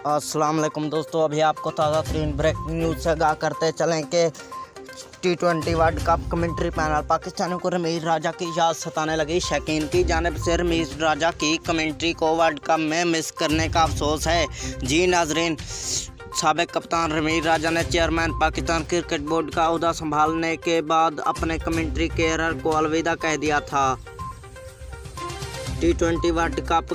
अस्सलाम वालेकुम दोस्तों, अभी आपको ताज़ा तरीन ब्रेकिंग न्यूज़ से आगाह करते चलें कि T20 world cup commentary panel पाकिस्तानियों को रमीज़ राजा की याद सताने लगी। शकीन की जानिब से रमीज़ राजा की कमेंट्री को वर्ल्ड कप में मिस करने का अफसोस है। जी नाजरीन, साबिक कप्तान रमीज़ राजा ने चेयरमैन पाकिस्तान क्रिकेट बोर्ड का ओहदा संभालने के बाद अपने कमेंट्री कैरियर को अलविदा कह दिया था। T20 वर्ल्ड कप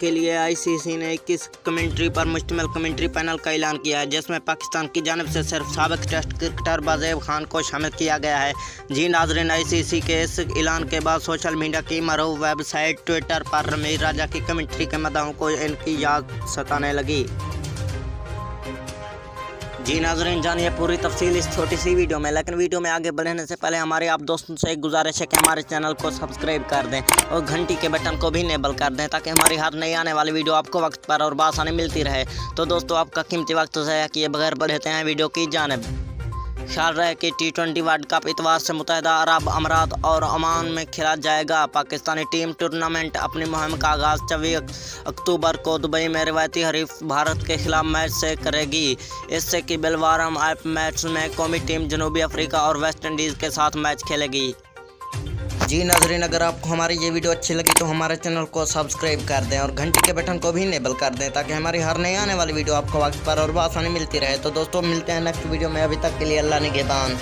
के लिए ICC ने 21 कमेंट्री पर मुश्तमिल कमेंट्री पैनल का ऐलान किया है, जिसमें पाकिस्तान की जानिब से सिर्फ साबिक टेस्ट क्रिकेटर बाज़ेब खान को शामिल किया गया है। जी नाज़रीन, ICC के इस ऐलान के बाद सोशल मीडिया की मरूफ वेबसाइट ट्विटर पर रमीज़ राजा की कमेंट्री के मदाहों को इनकी याद सताने लगी। जी नाज़रीन, जानिए पूरी तफसील इस छोटी सी वीडियो में। लेकिन वीडियो में आगे बढ़ने से पहले हमारे आप दोस्तों से एक गुजारिश है कि हमारे चैनल को सब्सक्राइब कर दें और घंटी के बटन को भी इनेबल कर दें, ताकि हमारी हर नई आने वाली वीडियो आपको वक्त पर और बासानी मिलती रहे। तो दोस्तों, आपका कीमती वक्त ज़ाया किए बगैर बढ़ते हैं वीडियो की जानिब। ख्याल रहे कि T20 वर्ल्ड कप इतवार से मुत्तहिदा अरब अमारात और ओमान में खेला जाएगा। पाकिस्तानी टीम टूर्नामेंट अपनी मुहिम का आगाज़ 24 अक्टूबर को दुबई में रिवायती हरीफ भारत के खिलाफ मैच से करेगी। इससे कि बिलवारम मैच में कौमी टीम जनूबी अफ्रीका और वेस्ट इंडीज़ के साथ मैच खेलेगी। जी नाज़रीन, अगर आपको हमारी ये वीडियो अच्छी लगी तो हमारे चैनल को सब्सक्राइब कर दें और घंटी के बटन को भी इनेबल कर दें, ताकि हमारी हर नई आने वाली वीडियो आपको वक्त पर और आसानी मिलती रहे। तो दोस्तों, मिलते हैं नेक्स्ट वीडियो में। अभी तक के लिए अल्लाह निगहबान।